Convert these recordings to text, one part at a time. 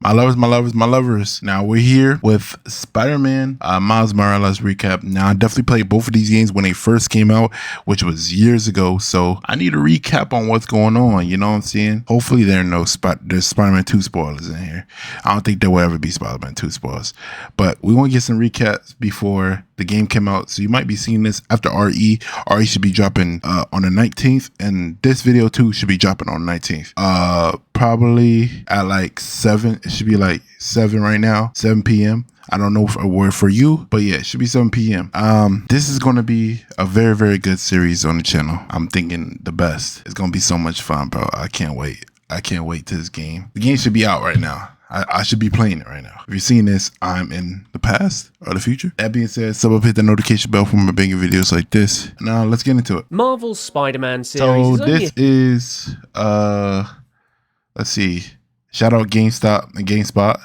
My lovers. Now we're here with Spider-Man, Miles Morales recap. Now I definitely played both of these games when they first came out, which was years ago. So I need a recap on what's going on. You know what I'm saying? Hopefully there's Spider-Man 2 spoilers in here. I don't think there will ever be Spider-Man 2 spoilers, but we want to get some recaps before the game came out. So you might be seeing this after RE. RE should be dropping on the 19th, and this video too should be dropping on the 19th. Probably at like 7. It should be like 7 right now, 7 p.m. I don't know for you, but yeah, it should be 7 p.m. This is going to be a very, very good series on the channel. I'm thinking the best. It's going to be so much fun, bro. I can't wait. I can't wait to this game. The game should be out right now. I should be playing it right now. If you're seeing this, I'm in the past or the future. That being said, sub up, hit the notification bell for more bigger videos like this. Now let's get into it. Marvel's Spider-Man series. So this is let's see. Shout out GameStop and GameSpot.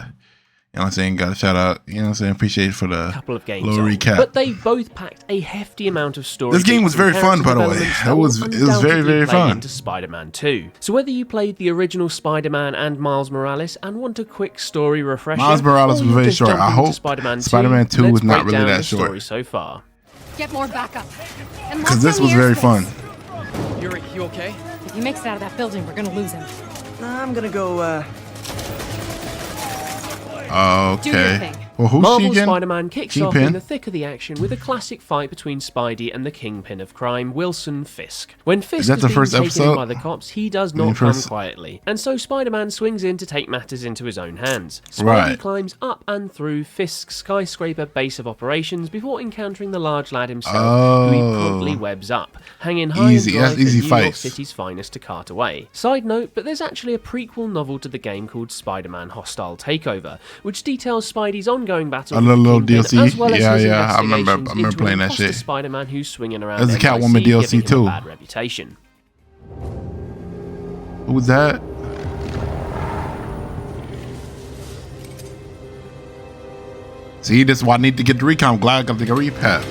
You know what I'm saying? Got a shout out. You know what I'm saying? Appreciate it for the couple of games little recap. But they both packed a hefty amount of story. This game was very fun, by the way. It was very, very fun. Into Spider-Man 2. So whether you played the original Spider-Man and Miles Morales and want a quick story refresher, Miles Morales was very short. I hope Spider-Man 2 was not really that short. So far, get more backup. Because this was very fun. You okay? If he makes it out of that building, we're gonna lose him. I'm gonna go, Okay. Well, who's Marvel's she again? Spider-Man kicks off in the thick of the action with a classic fight between Spidey and the kingpin of crime, Wilson Fisk. When Fisk is being taken in by the cops, he does not come quietly, and so Spider-Man swings in to take matters into his own hands. Spidey climbs up and through Fisk's skyscraper base of operations before encountering the large lad himself, who he promptly webs up, hanging high and dry for New York City's finest to cart away. Side note, but there's actually a prequel novel to the game called Spider-Man Hostile Takeover, which details Spidey's ongoing battle a little DLC. As well as I remember playing that shit. Spider-Man who's swinging around. There's a Catwoman DLC too. Bad reputation. Who was that? See, this is why I need to get the recap. I'm glad I got the recap.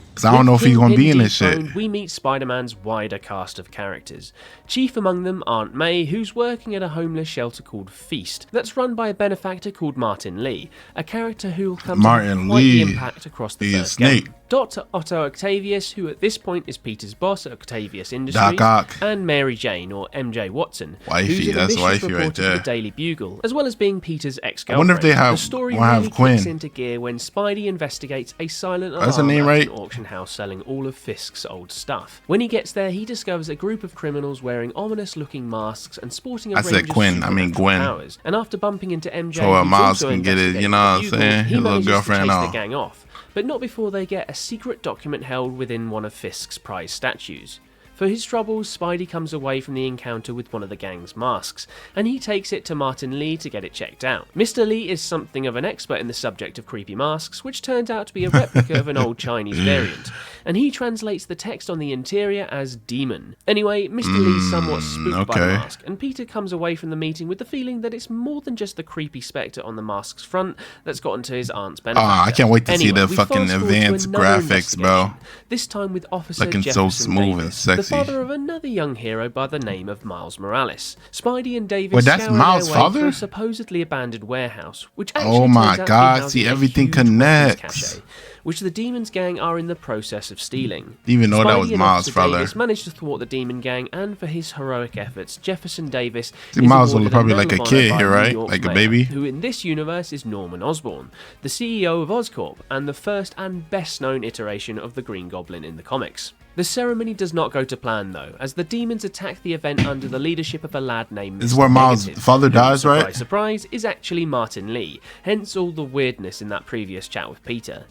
Because I don't know if he's going to be in this shit. We meet Spider-Man's wider cast of characters. Chief among them, Aunt May, who's working at a homeless shelter called Feast that's run by a benefactor called Martin Lee, a character who will come to have quite the impact across the third game. Dr. Otto Octavius, who at this point is Peter's boss at Octavius Industries, and Mary Jane, or MJ Watson, who's an ambitious reporter for the Daily Bugle, as well as being Peter's ex-girlfriend. I wonder if they have, the story really kicks into gear when Spidey investigates a silent alarm at an auction house selling all of Fisk's old stuff. When he gets there, he discovers a group of criminals wearing ominous-looking masks and sporting a range of supernatural powers. And after bumping into MJ, so Miles can get it, you know what I'm saying? His little girlfriend the gang off. But not before they get a secret document held within one of Fisk's prized statues. For his troubles, Spidey comes away from the encounter with one of the gang's masks, and he takes it to Martin Lee to get it checked out. Mr. Lee is something of an expert in the subject of creepy masks, which turns out to be a replica of an old Chinese variant, and he translates the text on the interior as demon. Anyway, Mr. Lee's somewhat spooked by the mask, and Peter comes away from the meeting with the feeling that it's more than just the creepy spectre on the mask's front that's gotten to his aunt's benefactor. I can't wait to see the fucking advanced graphics, bro. This time with Officer looking Jefferson so smooth Davis, and sexy. the father of another young hero by the name of Miles Morales. Spidey and Davis that's Miles' father? For a supposedly abandoned warehouse, which actually oh my god, see everything connects. Which the Demons gang are in the process of stealing. Even though that was Miles' father. Davis managed to thwart the Demon gang, and for his heroic efforts, Jefferson Davis is Miles was probably like a kid here, right? Like a baby. Who in this universe is Norman Osborn, the CEO of Oscorp, and the first and best known iteration of the Green Goblin in the comics. The ceremony does not go to plan though, as the demons attack the event under the leadership of a lad named This is where Miles' father dies, right? Surprise, is actually Martin Lee, hence all the weirdness in that previous chat with Peter.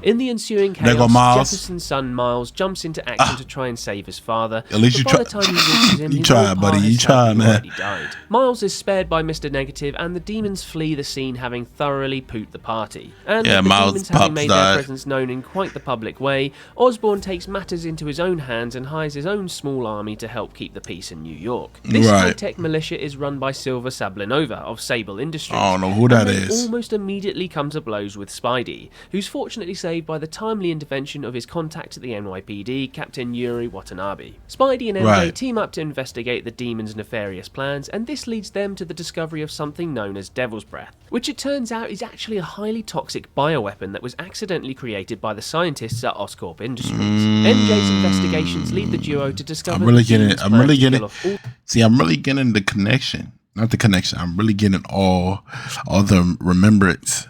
In the ensuing chaos, Jefferson's son Miles jumps into action to try and save his father. At least you try. By the time he reaches him, you try, buddy. You try, man. Died. Miles is spared by Mr. Negative, and the demons flee the scene, having thoroughly pooped the party. And the demons having made their presence known in quite the public way, Osborn takes matters into his own hands and hires his own small army to help keep the peace in New York. This high-tech militia is run by Silver Sablinova of Sable Industries. I don't know who that is. Almost immediately come to blows with Spidey, who's fortunately saved made by the timely intervention of his contact at the NYPD, Captain Yuri Watanabe. Spidey and MJ Right. team up to investigate the demon's nefarious plans, and this leads them to the discovery of something known as Devil's Breath, which it turns out is actually a highly toxic bioweapon that was accidentally created by the scientists at Oscorp Industries. MJ's investigations lead the duo to discover I'm really the getting demon's I'm plan really to getting kill off all see, I'm really getting the connection. Not the connection. I'm really getting all the remembrance. Is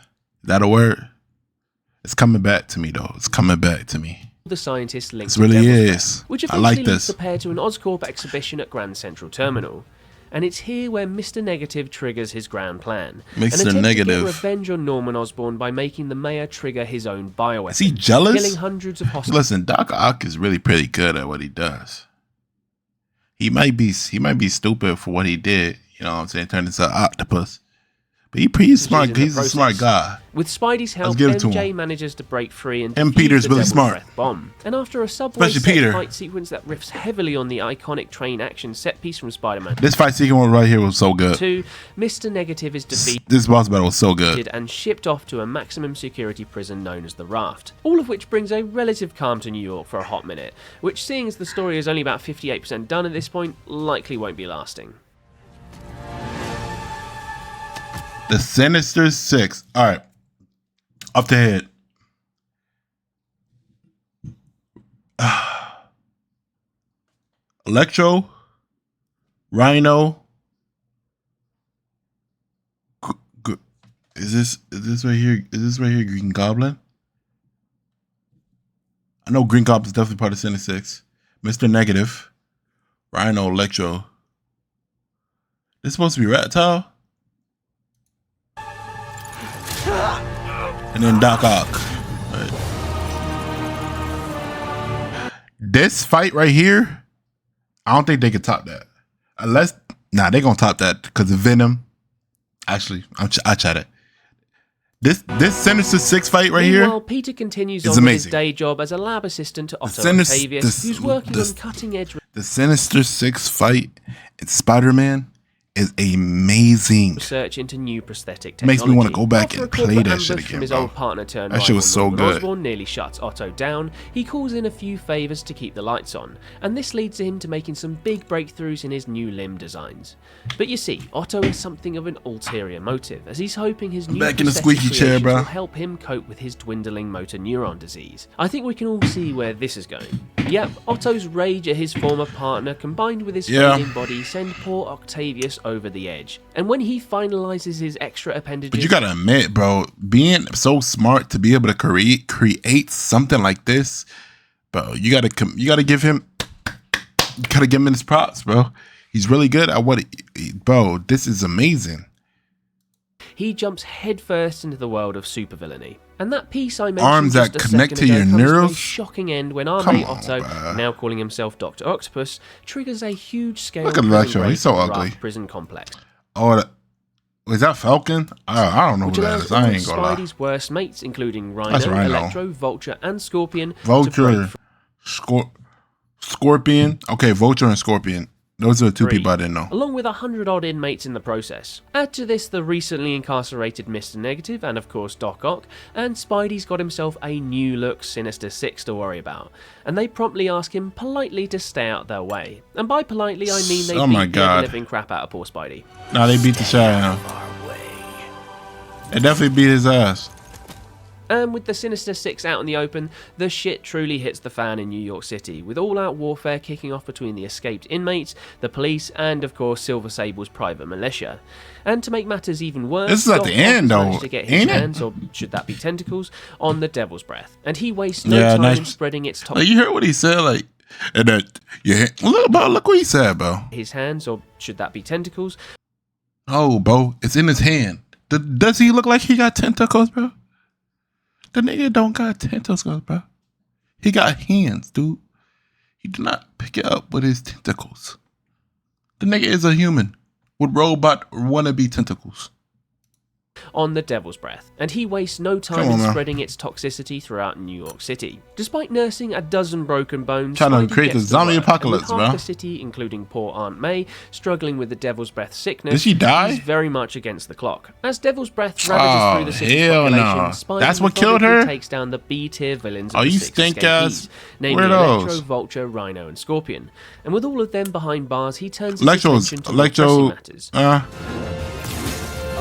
that a word? It's coming back to me though. It's coming back to me. the scientists linked This to really Devil's is. Breath, which I eventually like leads this. the pair to an Oscorp exhibition at Grand Central Terminal. And it's here where Mr. Negative triggers his grand plan. Mr. An attempt Negative. to get revenge on Norman Osborn by making the mayor trigger his own bioweapon. Is he jealous? Killing hundreds of hostages. Listen, Doc Ock is really pretty good at what he does. He might be stupid for what he did. You know what I'm saying? Turn into an octopus. But he's smart. in the He's a smart process. guy. With Spidey's help, give it to MJ him. manages to break free and M. defuse Peter's the really Devil's smart. Breath bomb. And after a subway Especially set Peter. fight sequence that riffs heavily on the iconic train action set piece from Spider-Man This fight sequence right here was so good. 2, Mr. Negative is defeated This boss battle was so good. and shipped off to a maximum security prison known as the Raft. All of which brings a relative calm to New York for a hot minute, which, seeing as the story is only about 58% done at this point, likely won't be lasting. The Sinister Six. All right. Up the head. Electro. Rhino. Is this right here? Is this right here Green Goblin? I know Green Goblin is definitely part of Sinister Six. Mr. Negative. Rhino, Electro. This supposed to be Reptile? And then Doc Ock. Right. This fight right here, I don't think they could top that. Unless, they're gonna top that because of Venom. Actually, I tried it. This Sinister Six fight right Meanwhile, here Peter continues is on with his amazing. day job as a lab assistant to Otto Sinister- Octavius, who's working this- on cutting-edge The Sinister Six fight in Spider-Man is amazing. research into new prosthetic technology. Makes me want to go back After a and play corporate that ambush shit from again, his bro. old partner turned That shit rival was so Norman good. Osborn nearly shuts Otto down. He calls in a few favours to keep the lights on, and this leads to him to making some big breakthroughs in his new limb designs. But you see, Otto has something of an ulterior motive, as he's hoping his new Back in the prosthetic squeaky chair, creations bro. will help him cope with his dwindling motor neuron disease. I think we can all see where this is going. Yep, Otto's rage at his former partner combined with his Yeah. failing body send poor Octavius over the edge. And when he finalizes his extra appendages, But you gotta admit, bro, being so smart to be able to create something like this, bro, you gotta give him his props, bro. He's really good at bro. This is amazing. he jumps headfirst into the world of supervillainy. And that piece I mentioned Arms just that a connect second to ago your comes to a nerves? shocking end when our Come mate on, Otto, bruh. now calling himself Dr. Octopus, triggers a huge-scale Look at prison Electro, break he's so in the ugly. Raft prison complex, Oh, is that Falcon? I don't know which who that allows is. all I of ain't gonna lie. Spidey's worst mates, including That's Rhino, Rhino. Electro, Vulture, and Scorpion, to Vulture, break Scorpion. Okay, Vulture and Scorpion. Those are the two free, people I didn't know. along with 100-odd inmates in the process. Add to this the recently incarcerated Mr. Negative and of course Doc Ock, and Spidey's got himself a new look Sinister Six to worry about. And they promptly ask him politely to stay out their way. And by politely I mean they Oh my beat the God. living crap out of poor Spidey. Nah, they beat the shit out of him. They definitely beat his ass. And with the Sinister Six out in the open, the shit truly hits the fan in New York City, with all-out warfare kicking off between the escaped inmates, the police, and of course Silver Sable's private militia. And to make matters even worse, This is at Doc the Ock end, has though, managed to get his ain't it? hands, or should that be tentacles, on the Devil's Breath, and he wastes no Yeah, time nice. in spreading its top. Like, you heard what he said, like, and that look what he said, bro. His hands, or should that be tentacles, Oh, bro, it's in his hand. Does he look like he got tentacles, bro? The nigga don't got tentacles, bro. He got hands, dude. He did not pick it up with his tentacles. The nigga is a human with robot wannabe tentacles. on the Devil's Breath, and he wastes no time Come on, in man. spreading its toxicity throughout New York City. Despite nursing a dozen broken bones, Trying to Spidey create gets the to zombie work, apocalypse, and with half bro. the city, including poor Aunt May, struggling with the Devil's Breath sickness, Did she die? he's very much against the clock. As Devil's Breath ravages through the city's hell population, no. Spidey That's what killed methodically her? takes down the B-tier villains Oh, of the you 6 stink ass escapees, namely weirdos. Electro, Vulture, Rhino, and Scorpion. And with all of them behind bars, he turns his Electro's attention to more pressing matters.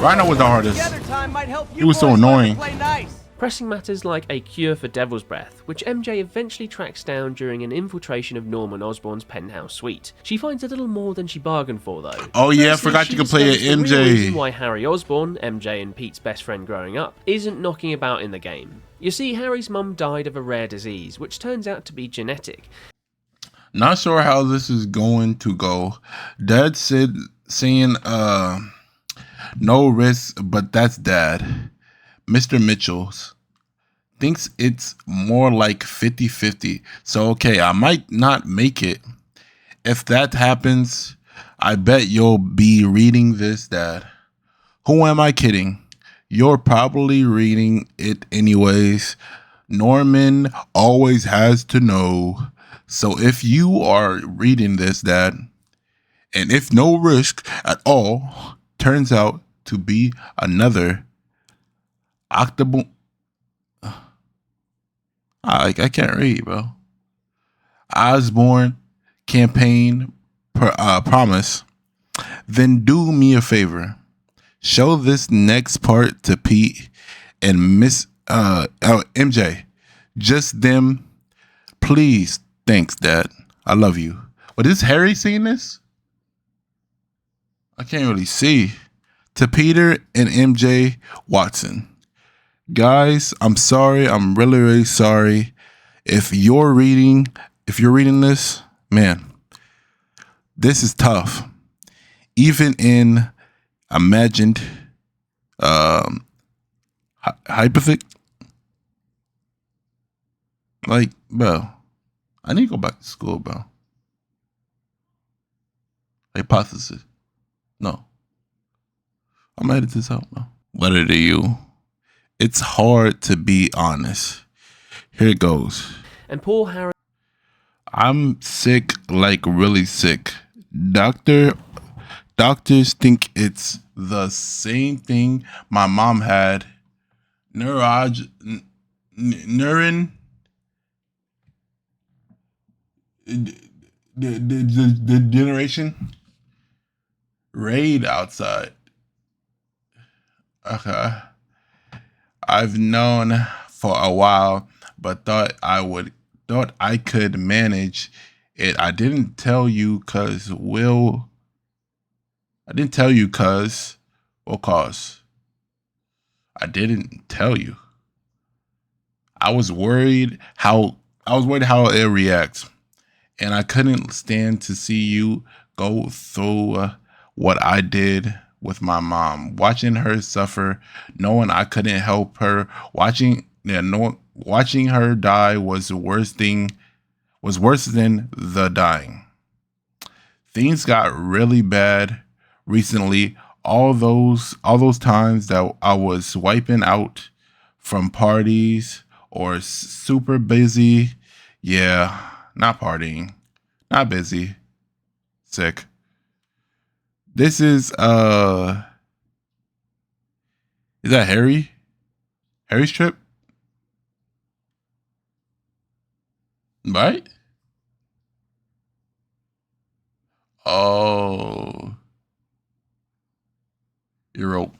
Rhino was the hardest. Together time might help you He was so boys learn to annoying. play nice. Pressing matters like a cure for Devil's Breath, which MJ eventually tracks down during an infiltration of Norman Osborn's penthouse suite. She finds a little more than she bargained for, though. Oh yeah, I Firstly, forgot she you could play discovers an the real reason MJ. why Harry Osborn, MJ and Pete's best friend growing up, isn't knocking about in the game. You see, Harry's mum died of a rare disease, which turns out to be genetic. Not sure how this is going to go. Dad said saying no risk, but that's Dad. Mr. Mitchell's thinks it's more like 50-50. So okay, I might not make it. If that happens, I bet you'll be reading this, Dad. Who am I kidding? You're probably reading it anyways. Norman always has to know. So if you are reading this, Dad, and if no risk at all turns out to be another octable, I can't read, bro. Osborne campaign promise. Then do me a favor. Show this next part to Pete and Miss MJ. Just them, please. Thanks, Dad. I love you. But is Harry seeing this? I can't really see. To Peter and MJ Watson. Guys, I'm sorry. I'm really, really sorry. If you're reading this, man, this is tough. Even in imagined hypothetical, like, bro, I need to go back to school, bro. Hypothesis. No. I'm gonna edit this out, bro. Letter to you. It's hard to be honest. Here it goes. And poor Harry. I'm sick, like really sick. Doctors think it's the same thing my mom had. Neuron. The generation raid outside. Okay. I've known for a while, but thought I could manage it. I didn't tell you cause what cause? I didn't tell you. I was worried how it reacts. And I couldn't stand to see you go through what I did with my mom. Watching her suffer, knowing I couldn't help her, watching her die was worse than the dying. Things got really bad recently. All those times that I was wiping out from parties or super busy. Yeah. Not partying, not busy, sick. This is that Harry? Harry's trip? Right? Oh. Europe?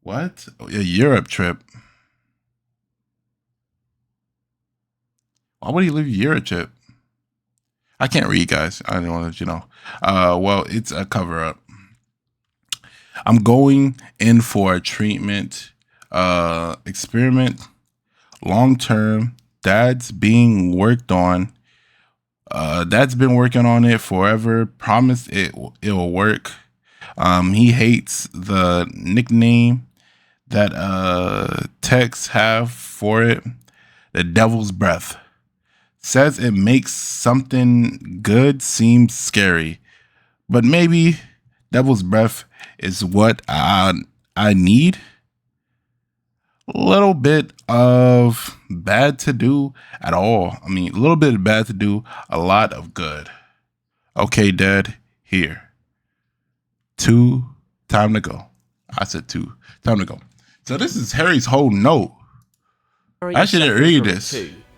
What? Oh, yeah, Europe trip. Why would he leave Europe trip? I can't read, guys. I don't want to let you know. Well, it's a cover up. I'm going in for a treatment experiment. Long term. Dad's being worked on. Dad's been working on it forever. Promised it will work. He hates the nickname that techs have for it. The Devil's Breath. Says it makes something good seem scary. But maybe Devil's breath is what I need. A little bit of bad to do at all. I mean, a little bit of bad to do, a lot of good. Okay, Dad, here. 2, time to go. I said 2, time to go. So this is Harry's whole note. I shouldn't read this.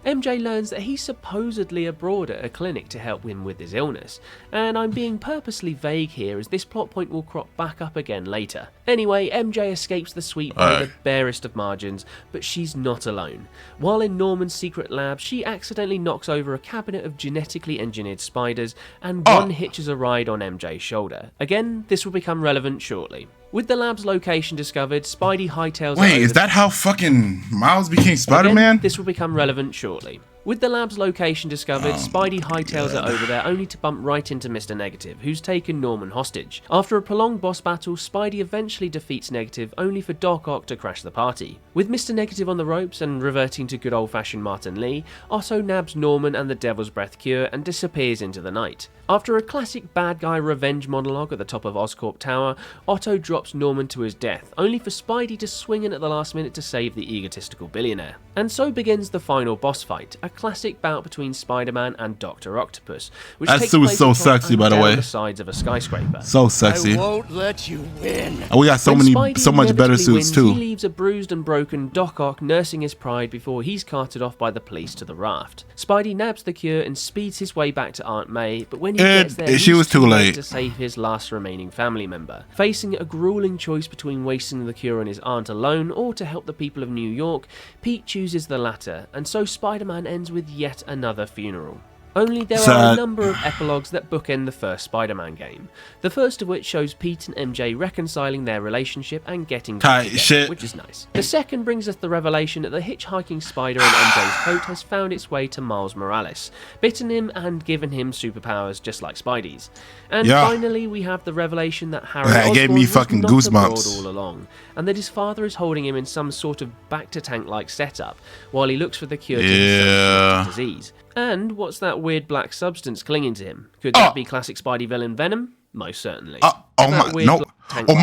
MJ learns that he's supposedly abroad at a clinic to help him with his illness, and I'm being purposely vague here as this plot point will crop back up again later. Anyway, MJ escapes the sweep by the barest of margins, but she's not alone. While in Norman's secret lab, she accidentally knocks over a cabinet of genetically engineered spiders, and one hitches a ride on MJ's shoulder. Again, this will become relevant shortly. With the lab's location discovered, Spidey hightails... Wait, is that how fucking Miles became Spider-Man? This will become relevant shortly. With the lab's location discovered, Spidey hightails it over there only to bump right into Mr. Negative, who's taken Norman hostage. After a prolonged boss battle, Spidey eventually defeats Negative, only for Doc Ock to crash the party. With Mr. Negative on the ropes and reverting to good old-fashioned Martin Lee, Otto nabs Norman and the Devil's Breath cure and disappears into the night. After a classic bad guy revenge monologue at the top of Oscorp Tower, Otto drops Norman to his death, only for Spidey to swing in at the last minute to save the egotistical billionaire. And so begins the final boss fight, a classic bout between Spider-Man and Dr. Octopus, which takes place so atop sexy, and by the down way. the sides of a skyscraper. So sexy. I won't let you win. And we got so When much Spidey better inevitably suits wins, too. He leaves a bruised and broken Doc Ock nursing his pride before he's carted off by the police to the raft. Spidey nabs the cure and speeds his way back to Aunt May, but when he gets there, she was he's too late to save his last remaining family member. Facing a grueling choice between wasting the cure on his aunt alone or to help the people of New York, Pete chooses the latter, and so Spider-Man ends with yet another funeral. Only there are a number of epilogues that bookend the first Spider-Man game. The first of which shows Pete and MJ reconciling their relationship and getting back together, which is nice. The second brings us the revelation that the hitchhiking spider in MJ's coat has found its way to Miles Morales, bitten him and given him superpowers just like Spidey's. And finally, we have the revelation that Harry Osborn was not abroad all along, and that his father is holding him in some sort of back-to-tank-like setup while he looks for the cure to his genetic disease. And what's that weird black substance clinging to him? Could that be classic Spidey villain Venom? Most certainly.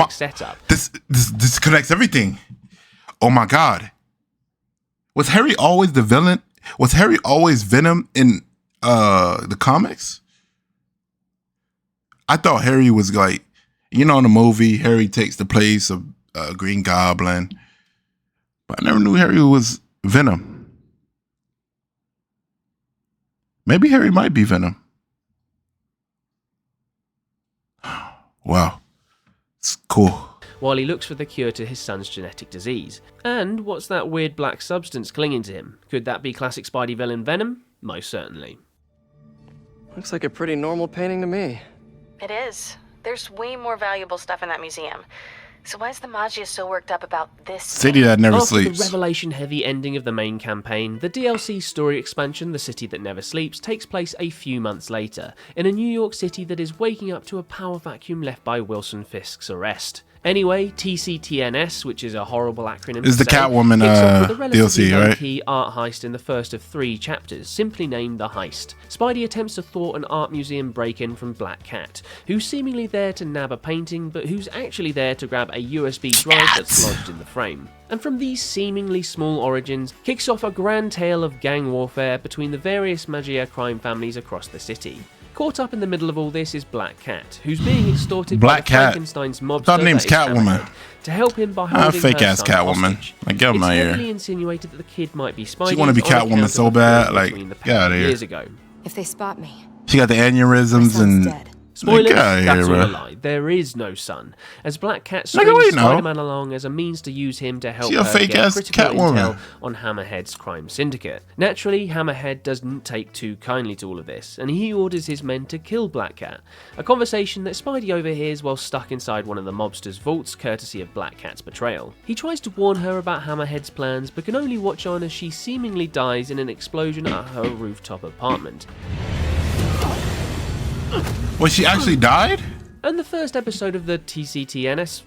Setup. This connects everything. Oh my God. Was Harry always the villain? Was Harry always Venom in the comics? I thought Harry was like, in the movie, Harry takes the place of Green Goblin. But I never knew Harry was Venom. Maybe Harry might be Venom. Wow. It's cool. While he looks for the cure to his son's genetic disease. And what's that weird black substance clinging to him? Could that be classic Spidey villain Venom? Most certainly. Looks like a pretty normal painting to me. It is. There's way more valuable stuff in that museum. So why is the Magia so worked up about this city that never sleeps? After the revelation-heavy ending of the main campaign, the DLC story expansion, The City That Never Sleeps, takes place a few months later, in a New York City that is waking up to a power vacuum left by Wilson Fisk's arrest. Anyway, TCTNS, which is a horrible acronym, is the Catwoman DLC, right? Key art heist in the first of 3 chapters, simply named The Heist. Spidey attempts to thwart an art museum break-in from Black Cat, who's seemingly there to nab a painting, but who's actually there to grab a USB drive that's lodged in the frame. And from these seemingly small origins, kicks off a grand tale of gang warfare between the various Magia crime families across the city. Caught up in the middle of all this is Black Cat, who's being extorted by Frankenstein's mobster her name's Catwoman. To help him by holding fake her ass son Catwoman. hostage. I get my ear. It's heavily insinuated that the kid might be Spidey. She want to be Catwoman so bad, like, get out of here. Years ago. If they spot me, she got the aneurysms and dead. Spoilers, that's all a lie. There is no son, as Black Cat strings Spider-Man along as a means to use him to help her get critical intel on Hammerhead's crime syndicate. Naturally, Hammerhead doesn't take too kindly to all of this, and he orders his men to kill Black Cat, a conversation that Spidey overhears while stuck inside one of the mobster's vaults courtesy of Black Cat's betrayal. He tries to warn her about Hammerhead's plans, but can only watch on as she seemingly dies in an explosion at her rooftop apartment. Well, she actually died? And the first episode of the TCTNS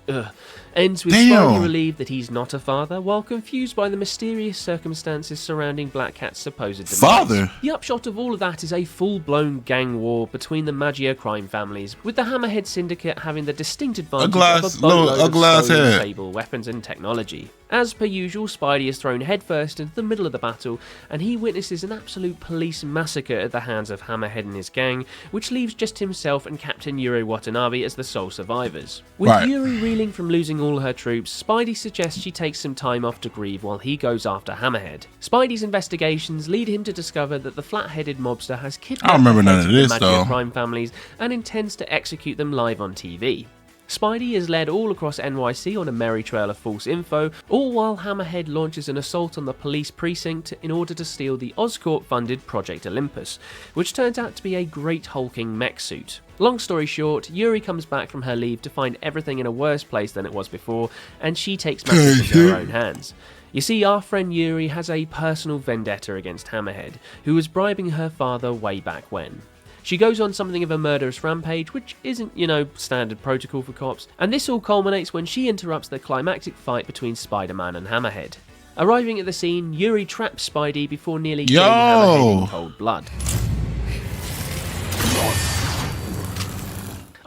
Ends with Damn. Spidey relieved that he's not a father, while confused by the mysterious circumstances surrounding Black Cat's supposed demise. Father? The upshot of all of that is a full-blown gang war between the Maggio crime families, with the Hammerhead Syndicate having the distinct advantage of a boatload of stolen Sable weapons and technology. As per usual, Spidey is thrown headfirst into the middle of the battle, and he witnesses an absolute police massacre at the hands of Hammerhead and his gang, which leaves just himself and Captain Yuri Watanabe as the sole survivors. With Yuri reeling from losing all her troops, Spidey suggests she takes some time off to grieve while he goes after Hammerhead. Spidey's investigations lead him to discover that the flat-headed mobster has kidnapped the heads of the Maggio crime families and intends to execute them live on TV. Spidey is led all across NYC on a merry trail of false info, all while Hammerhead launches an assault on the police precinct in order to steal the Oscorp-funded Project Olympus, which turns out to be a great hulking mech suit. Long story short, Yuri comes back from her leave to find everything in a worse place than it was before, and she takes matters into her own hands. You see, our friend Yuri has a personal vendetta against Hammerhead, who was bribing her father way back when. She goes on something of a murderous rampage, which isn't, standard protocol for cops, and this all culminates when she interrupts the climactic fight between Spider-Man and Hammerhead. Arriving at the scene, Yuri traps Spidey before nearly killing Hammerhead in cold blood.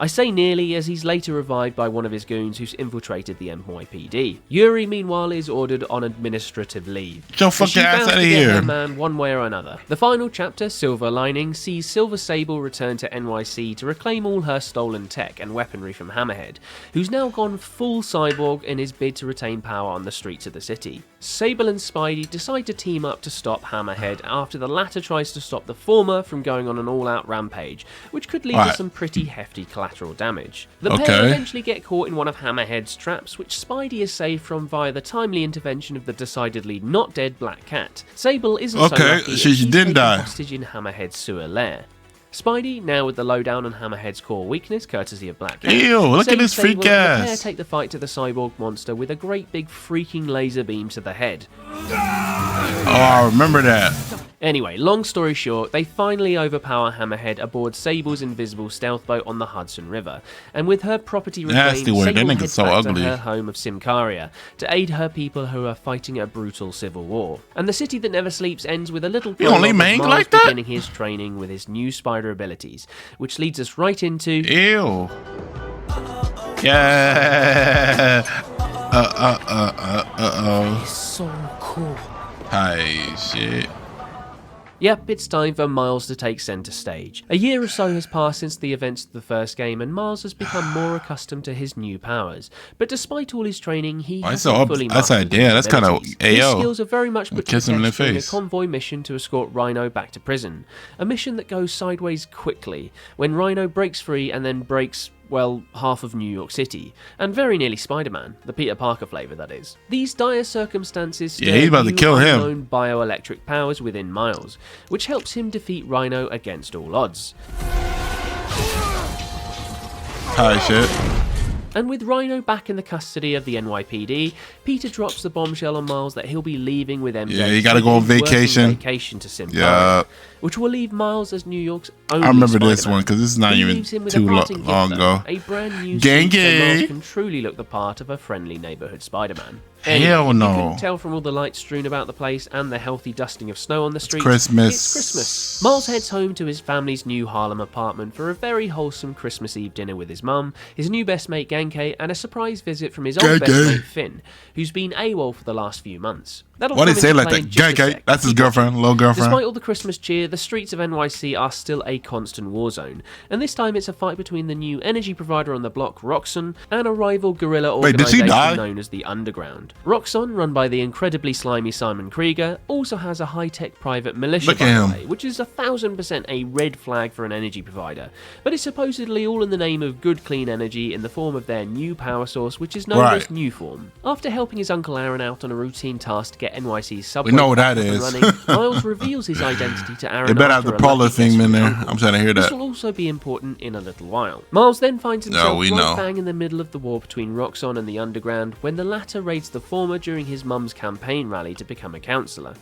I say nearly, as he's later revived by one of his goons who's infiltrated the NYPD. Yuri, meanwhile, is ordered on administrative leave. Don't fuck your ass out of here. Her man one way or another. The final chapter, Silver Lining, sees Silver Sable return to NYC to reclaim all her stolen tech and weaponry from Hammerhead, who's now gone full cyborg in his bid to retain power on the streets of the city. Sable and Spidey decide to team up to stop Hammerhead after the latter tries to stop the former from going on an all-out rampage, which could lead to some pretty hefty collateral damage. The pair eventually get caught in one of Hammerhead's traps, which Spidey is saved from via the timely intervention of the decidedly not dead Black Cat. Sable isn't so lucky, she didn't die. Hostage in Hammerhead's sewer lair. Spidey, now with the lowdown on Hammerhead's core weakness, courtesy of Black Cat. Ew, look at this freak ass. The pair take the fight to the cyborg monster with a great big freaking laser beam to the head. Oh, I remember that. Anyway, long story short, they finally overpower Hammerhead aboard Sable's invisible stealth boat on the Hudson River, and with her property reclaimed, Sable heads back to her home of Symkaria to aid her people who are fighting a brutal civil war. And the city that never sleeps ends with a little prologue of Miles beginning his training with his new spider abilities, which leads us right into... Ew. Yeah. It's so cool. Hi, shit. Yep, it's time for Miles to take centre stage. A year or so has passed since the events of the first game, and Miles has become more accustomed to his new powers. But despite all his training, he hasn't fully mastered his abilities. His skills are very much put to the test during a convoy mission to escort Rhino back to prison. A mission that goes sideways quickly, when Rhino breaks free and then breaks... well, half of New York City, and very nearly Spider-Man, the Peter Parker flavour that is. These dire circumstances stir he's about to kill him. unknown bioelectric powers within Miles, which helps him defeat Rhino against all odds. Hi, shit. And with Rhino back in the custody of the NYPD, Peter drops the bombshell on Miles that he'll be leaving with MJ. Yeah, you gotta go on vacation. To Symkaria, which will leave Miles as New York's only I remember Spider-Man. this one because this is not even too long ago. A brand new gang, suit so Miles can truly look the part of a friendly neighborhood Spider-Man. Anyway, Hell no. You couldn't tell from all the lights strewn about the place and the healthy dusting of snow on the streets. It's It's Christmas. Miles heads home to his family's new Harlem apartment for a very wholesome Christmas Eve dinner with his mum, his new best mate Genke, and a surprise visit from his old best mate Finn, who's been AWOL for the last few months. Why did he say like that? Genke, that's his girlfriend, little girlfriend. Despite all the Christmas cheer, the streets of NYC are still a constant war zone, and this time it's a fight between the new energy provider on the block, Roxxon, and a rival guerrilla organization known as the Underground. Roxxon, run by the incredibly slimy Simon Krieger, also has a high-tech private militia, by the way, which is 1000% a red flag for an energy provider, but it's supposedly all in the name of good clean energy in the form of their new power source, which is known as Newform. After helping his uncle Aaron out on a routine task to get NYC's subway running, Miles reveals his identity to Aaron. They better have the Paula theme in there. I'm trying to hear that. This will also be important in a little while. Miles then finds himself bang in the middle of the war between Roxxon and the Underground when the latter raids the former during his mum's campaign rally to become a councillor.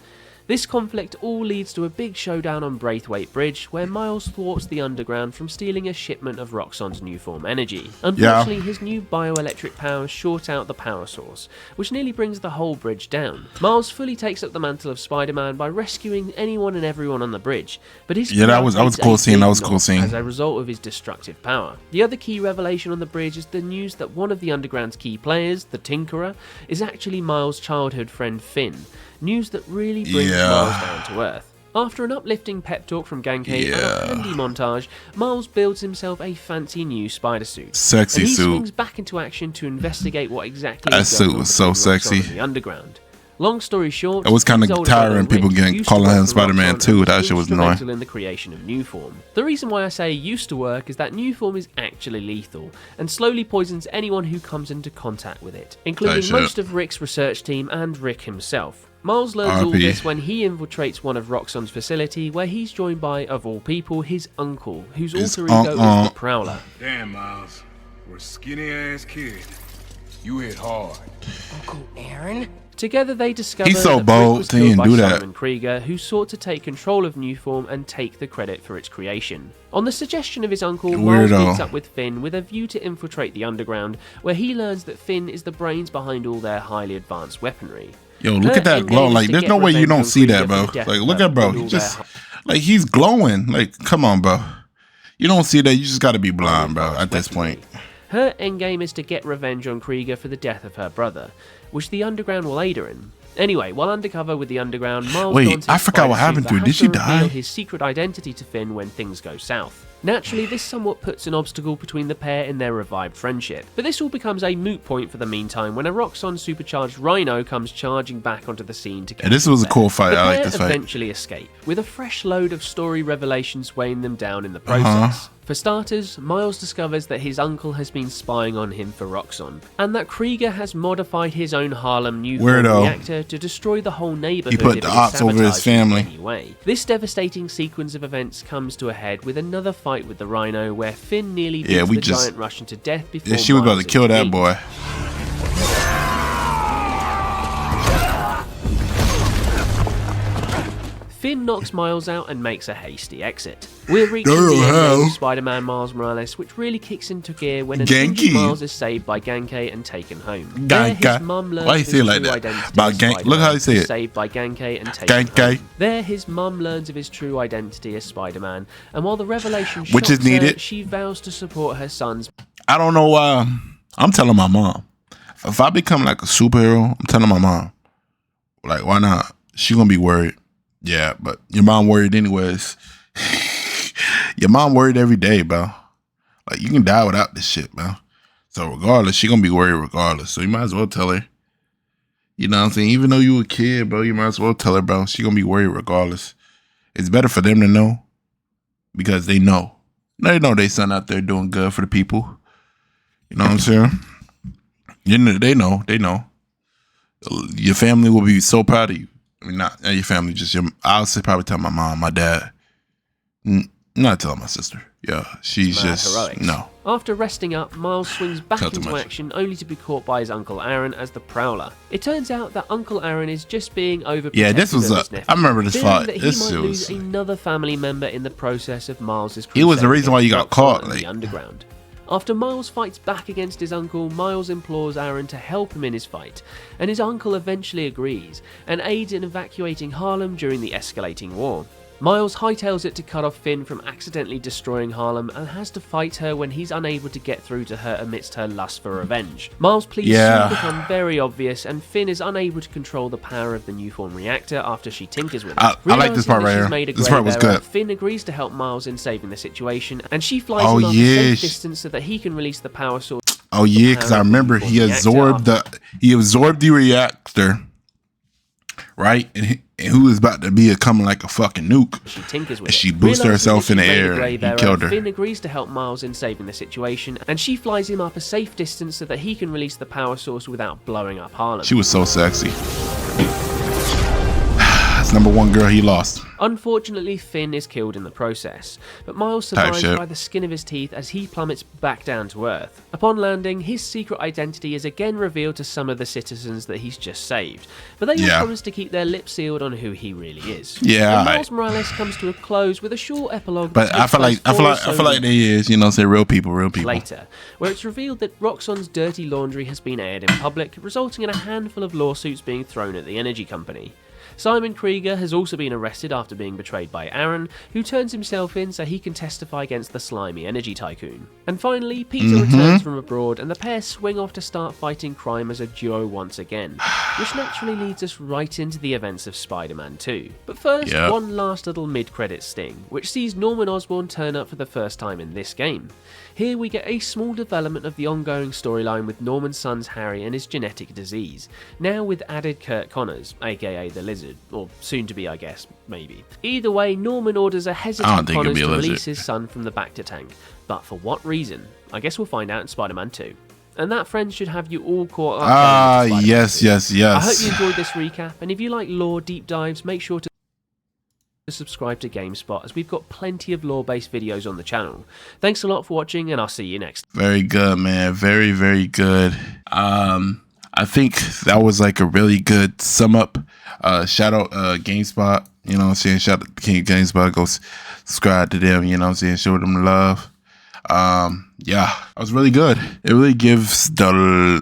This conflict all leads to a big showdown on Braithwaite Bridge, where Miles thwarts the Underground from stealing a shipment of Roxxon's new form energy. Unfortunately, his new bioelectric powers short out the power source, which nearly brings the whole bridge down. Miles fully takes up the mantle of Spider-Man by rescuing anyone and everyone on the bridge, but his that was a cool scene. That was a cool scene as a result of his destructive power. The other key revelation on the bridge is the news that one of the Underground's key players, the Tinkerer, is actually Miles' childhood friend Finn. News that really brings Miles down to earth. After an uplifting pep talk from Ganke and a handy montage, Miles builds himself a fancy new spider suit. Sexy and he suit. swings back into action to investigate what exactly That is suit going was on so between sexy. Roxxon and the Underground. Long story short, It was kind his of older brother tiring, people Rick getting used to calling work him for Spider-Man Roxxon too. and That was shit was annoying. instrumental in the creation of new form. The reason why I say used to work is that new form is actually lethal and slowly poisons anyone who comes into contact with it, including most of Rick's research team and Rick himself. Miles learns all this when he infiltrates one of Roxxon's facility, where he's joined by, of all people, his uncle, whose alter ego is the Prowler. Damn, Miles. For a skinny-ass kid, you hit hard. Uncle Aaron? Together they discover He's so that bold, Rick was he killed didn't by do that. Simon Krieger, who sought to take control of Newform and take the credit for its creation. On the suggestion of his uncle, Miles meets up with Finn with a view to infiltrate the Underground, where he learns that Finn is the brains behind all their highly advanced weaponry. Yo, look at that glow. Like, there's no way you don't see that, bro. Like, look at bro. He just, like, he's glowing. Like, come on, bro. You don't see that. You just got to be blind, bro, at this point. Her endgame is to get revenge on Krieger for the death of her brother, which the Underground will aid her in. Anyway, while undercover with the Underground, Miles dons I his forgot what spider happened suit to her. that Did has she reveal die? his secret identity to Finn when things go south. Naturally, this somewhat puts an obstacle between the pair in their revived friendship, but this all becomes a moot point for the meantime when a Roxxon supercharged Rhino comes charging back onto the scene to And this was a cool fight. The I like pair this fight. eventually escape, with a fresh load of story revelations weighing them down in the process. For starters, Miles discovers that his uncle has been spying on him for Roxxon, and that Krieger has modified his own Harlem new reactor to destroy the whole neighborhood. He put the ops over his family. Anyway, this devastating sequence of events comes to a head with another fight with the Rhino, where Finn nearly beats the giant Russian to death before she was about to kill that boy. Finn knocks Miles out and makes a hasty exit. We're reaching the end of Spider-Man Miles Morales, which really kicks into gear when an injured Miles is saved by Ganke and taken home. There, his mum learns his true identity. Look how he say it. Saved by Ganke and taken home. There, his mum learns of his true identity as Spider-Man, and while the revelation shocks her, she vows to support her son's. I don't know why. I'm telling my mom. If I become like a superhero, I'm telling my mom. Like, why not? She gonna be worried. Yeah, but your mom worried anyways. Your mom worried every day, bro. Like, you can die without this shit, bro. So regardless, she gonna be worried regardless. So you might as well tell her. You know what I'm saying? Even though you a kid, bro, you might as well tell her, bro. She gonna be worried regardless. It's better for them to know because they know. They know they son out there doing good for the people. You know what I'm saying? You know, they know. They know. Your family will be so proud of you. I mean, not your family, just your. I'll say probably tell my mom, my dad. Not telling my sister. Yeah, she's just heroics. No. After resting up, Miles swings back into action, only to be caught by his Uncle Aaron as the Prowler. It turns out that Uncle Aaron is just being overprotective. Yeah, this was I remember this fight. That he might lose another family member in the process of Miles's. He was the reason why you got caught. Like the Underground. After Miles fights back against his uncle, Miles implores Aaron to help him in his fight, and his uncle eventually agrees, and aids in evacuating Harlem during the escalating war. Miles hightails it to cut off Finn from accidentally destroying Harlem and has to fight her when he's unable to get through to her amidst her lust for revenge. Miles' pleas soon become very obvious, and Finn is unable to control the power of the new form reactor after she tinkers with it. I like this part right here. This part was good. Finn agrees to help Miles in saving the situation, and she flies him off a safe distance so that he can release the power source. Oh yeah, because I remember he absorbed the reactor, right? And who was about to become like a fucking nuke. She tinkers with and she boosted herself in the air and he killed her. Finn agrees to help Miles in saving the situation, and she flies him up a safe distance so that he can release the power source without blowing up Harlem. She was so sexy. That's number one girl he lost. Unfortunately, Finn is killed in the process, but Miles Type survives shit. by the skin of his teeth as he plummets back down to Earth. Upon landing, his secret identity is again revealed to some of the citizens that he's just saved, but they all Yeah. promise to keep their lips sealed on who he really is. Yeah, And alright. Miles Morales comes to a close with a short epilogue. But that I feel takes like place 4 or so they is, you know, say real people. later, where it's revealed that Roxxon's dirty laundry has been aired in public, resulting in a handful of lawsuits being thrown at the energy company. Simon Krieger has also been arrested after being betrayed by Aaron, who turns himself in so he can testify against the slimy energy tycoon. And finally, Peter returns from abroad and the pair swing off to start fighting crime as a duo once again, which naturally leads us right into the events of Spider-Man 2. But first, Yep. one last little mid-credits sting, which sees Norman Osborn turn up for the first time in this game. Here we get a small development of the ongoing storyline with Norman's son's Harry and his genetic disease, now with added Kurt Connors, aka the Lizard, or soon to be I guess, maybe. Either way, Norman orders a I don't hesitant think it'll Connors be a to lizard. release his son from the Bacta tank, but for what reason? I guess we'll find out in Spider-Man 2. And that, friends, should have you all caught up. going into Spider-Man Yes, 2. yes, I hope yes. you enjoyed this recap, and if you like lore deep dives, make sure to subscribe to GameSpot, as we've got plenty of lore-based videos on the channel. Thanks a lot for watching, and I'll see you next. Very good, man. Very, very good. I think that was like a really good sum up. Shout out GameSpot. You know what I'm saying? Shout out to King of GameSpot. Go subscribe to them. You know what I'm saying? Show them love. Yeah, it was really good. It really gives the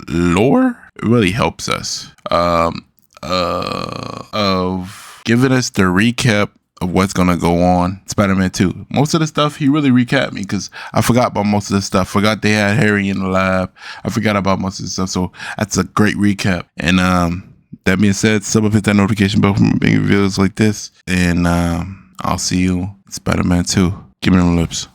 lore. It really helps us. Of giving us the recap of what's gonna go on Spider-Man 2. Most of the stuff he really recapped me because I forgot about most of the stuff. Forgot they had Harry in the lab. I forgot about most of the stuff. So that's a great recap. And that being said, sub up, hit that notification bell for making videos like this. And I'll see you in Spider-Man 2. Give me them lips.